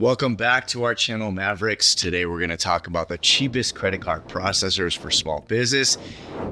Welcome back to our channel, Mavericks. Today we're going to talk about the cheapest credit card processors for small business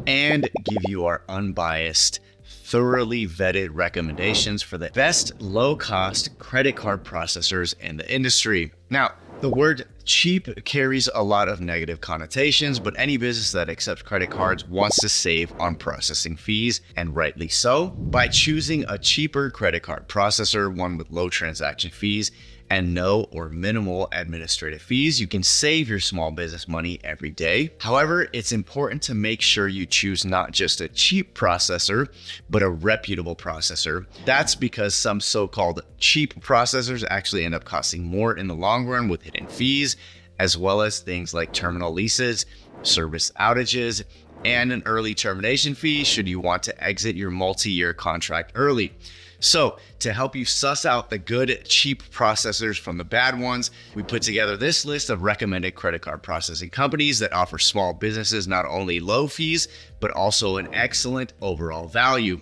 and give you our unbiased, thoroughly vetted recommendations for the best low-cost credit card processors in the industry. Now, the word cheap carries a lot of negative connotations, but any business that accepts credit cards wants to save on processing fees, and rightly so. By choosing a cheaper credit card processor, one with low transaction fees and no or minimal administrative fees, you can save your small business money every day. However, it's important to make sure you choose not just a cheap processor, but a reputable processor. That's because some so-called cheap processors actually end up costing more in the long run with hidden fees, as well as things like terminal leases, service outages, and an early termination fee should you want to exit your multi-year contract early. So to help you suss out the good, cheap processors from the bad ones, we put together this list of recommended credit card processing companies that offer small businesses not only low fees, but also an excellent overall value.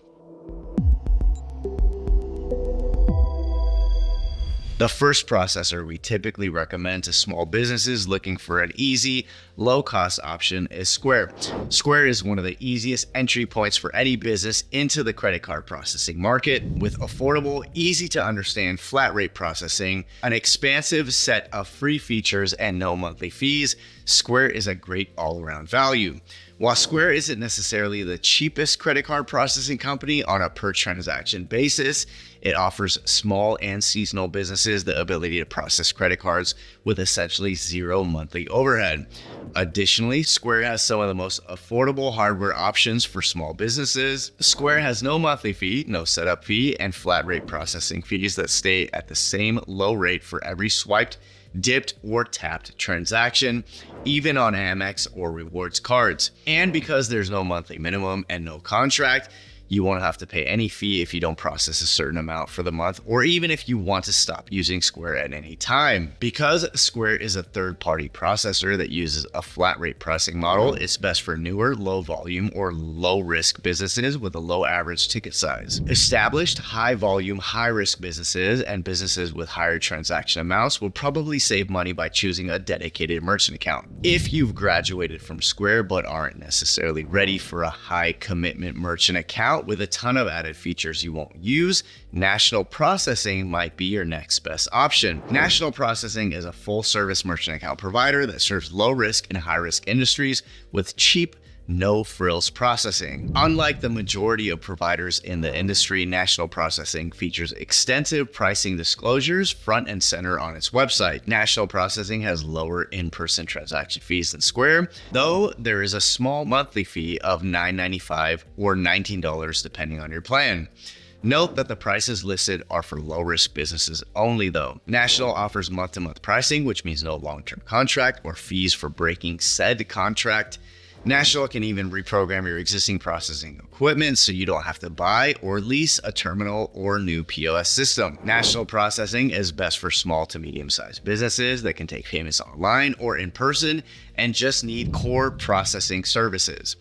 The first processor we typically recommend to small businesses looking for an easy, low-cost option is Square. Square is one of the easiest entry points for any business into the credit card processing market. With affordable, easy-to-understand flat rate processing, an expansive set of free features, and no monthly fees, Square is a great all-around value. While Square isn't necessarily the cheapest credit card processing company on a per transaction basis, it offers small and seasonal businesses the ability to process credit cards with essentially zero monthly overhead. Additionally, Square has some of the most affordable hardware options for small businesses. Square has no monthly fee, no setup fee, and flat rate processing fees that stay at the same low rate for every swiped, dipped, or tapped transaction, even on Amex or rewards cards. And because there's no monthly minimum and no contract, you won't have to pay any fee if you don't process a certain amount for the month, or even if you want to stop using Square at any time. Because Square is a third-party processor that uses a flat rate pricing model, it's best for newer, low volume, or low risk businesses with a low average ticket size. Established high volume, high risk businesses and businesses with higher transaction amounts will probably save money by choosing a dedicated merchant account. If you've graduated from Square but aren't necessarily ready for a high commitment merchant account with a ton of added features you won't use, National Processing might be your next best option. National Processing is a full-service merchant account provider that serves low-risk and high-risk industries with cheap, no-frills processing. Unlike the majority of providers in the industry, National Processing features extensive pricing disclosures front and center on its website. National Processing has lower in-person transaction fees than Square, though there is a small monthly fee of $9.95 or $19 depending on your plan. Note that the prices listed are for low-risk businesses only though. National offers month-to-month pricing, which means no long-term contract or fees for breaking said contract. National can even reprogram your existing processing equipment so you don't have to buy or lease a terminal or new POS system. National Processing is best for small to medium-sized businesses that can take payments online or in person and just need core processing services.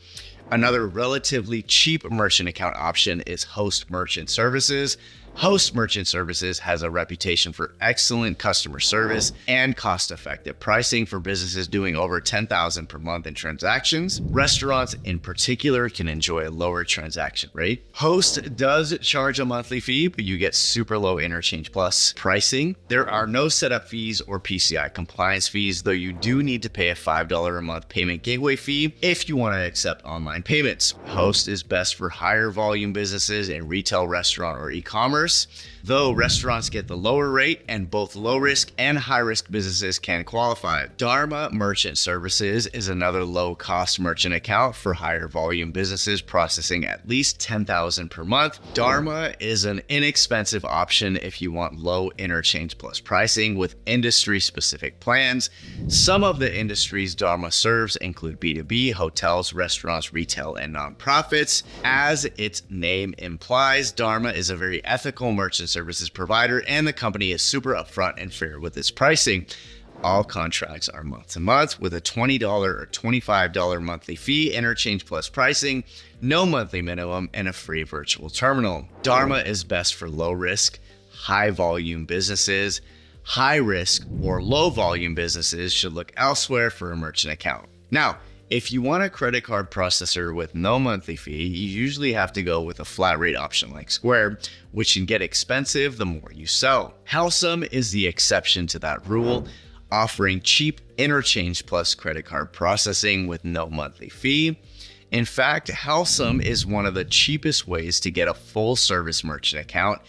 Another relatively cheap merchant account option is Host Merchant Services. Host Merchant Services has a reputation for excellent customer service and cost-effective pricing for businesses doing over $10,000 per month in transactions. Restaurants in particular can enjoy a lower transaction rate. Host does charge a monthly fee, but you get super low interchange plus pricing. There are no setup fees or PCI compliance fees, though you do need to pay a $5 a month payment gateway fee if you want to accept online payments. Host is best for higher volume businesses in retail, restaurant, or e-commerce, though restaurants get the lower rate and both low risk and high risk businesses can qualify. Dharma Merchant Services is another low cost merchant account for higher volume businesses processing at least $10,000 per month. Dharma is an inexpensive option if you want low interchange plus pricing with industry specific plans. Some of the industries Dharma serves include B2B, hotels, restaurants, retail, and nonprofits. As its name implies, Dharma is a very ethical merchant services provider, and the company is super upfront and fair with its pricing. All contracts are month to month with a $20 or $25 monthly fee, interchange plus pricing, no monthly minimum, and a free virtual terminal. Dharma is best for low risk, high volume businesses, High risk or low volume businesses should look elsewhere for a merchant account. Now, if you want a credit card processor with no monthly fee, you usually have to go with a flat rate option like Square, which can get expensive the more you sell. Helcim is the exception to that rule, offering cheap interchange plus credit card processing with no monthly fee. In fact, Helcim is one of the cheapest ways to get a full service merchant account,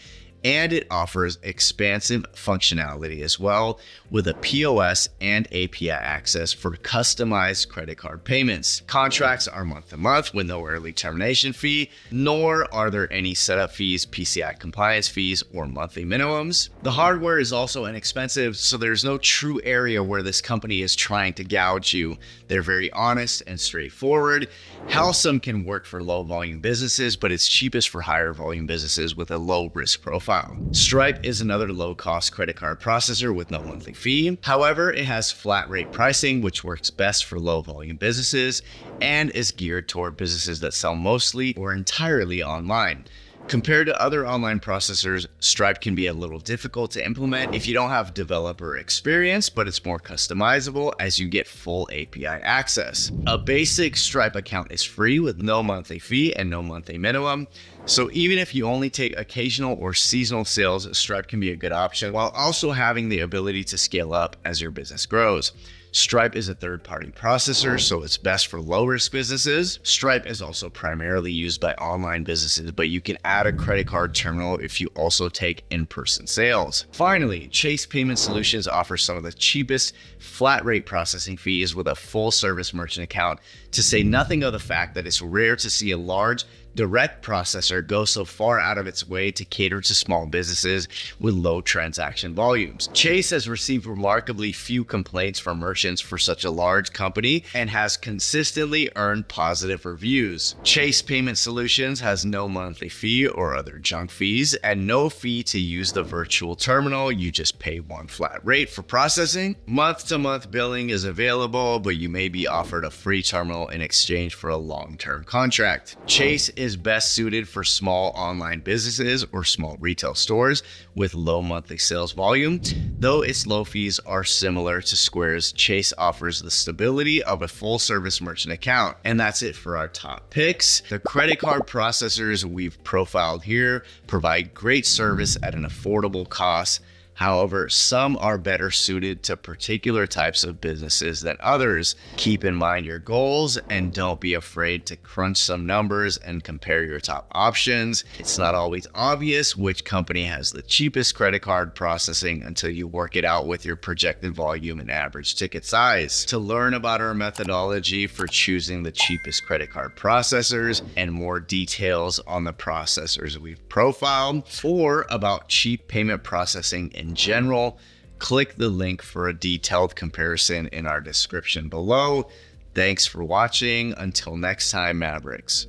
and it offers expansive functionality as well, with a POS and API access for customized credit card payments. Contracts are month to month with no early termination fee, nor are there any setup fees, PCI compliance fees, or monthly minimums. The hardware is also inexpensive, so there's no true area where this company is trying to gouge you. They're very honest and straightforward. Helcim can work for low volume businesses, but it's cheapest for higher volume businesses with a low risk profile. Stripe is another low-cost credit card processor with no monthly fee. However, it has flat rate pricing, which works best for low-volume businesses and is geared toward businesses that sell mostly or entirely online. Compared to other online processors, Stripe can be a little difficult to implement if you don't have developer experience, but it's more customizable as you get full API access. A basic Stripe account is free with no monthly fee and no monthly minimum. So even if you only take occasional or seasonal sales, Stripe can be a good option while also having the ability to scale up as your business grows. Stripe is a third-party processor, so it's best for low-risk businesses. Stripe is also primarily used by online businesses, but you can add a credit card terminal if you also take in-person sales. Finally, Chase Payment Solutions offers some of the cheapest flat-rate processing fees with a full-service merchant account, to say nothing of the fact that it's rare to see a large direct processor go so far out of its way to cater to small businesses with low transaction volumes. Chase has received remarkably few complaints from merchants for such a large company and has consistently earned positive reviews. Chase Payment Solutions has no monthly fee or other junk fees and no fee to use the virtual terminal. You just pay one flat rate for processing. Month-to-month billing is available, but you may be offered a free terminal in exchange for a long-term contract. Chase is best suited for small online businesses or small retail stores with low monthly sales volume. Though its low fees are similar to Square's, Chase offers the stability of a full service merchant account. And that's it for our top picks. The credit card processors we've profiled here provide great service at an affordable cost. However, some are better suited to particular types of businesses than others. Keep in mind your goals and don't be afraid to crunch some numbers and compare your top options. It's not always obvious which company has the cheapest credit card processing until you work it out with your projected volume and average ticket size. To learn about our methodology for choosing the cheapest credit card processors and more details on the processors we've profiled, or about cheap payment processing in general, click the link for a detailed comparison in our description below. Thanks for watching. Until next time, Mavericks.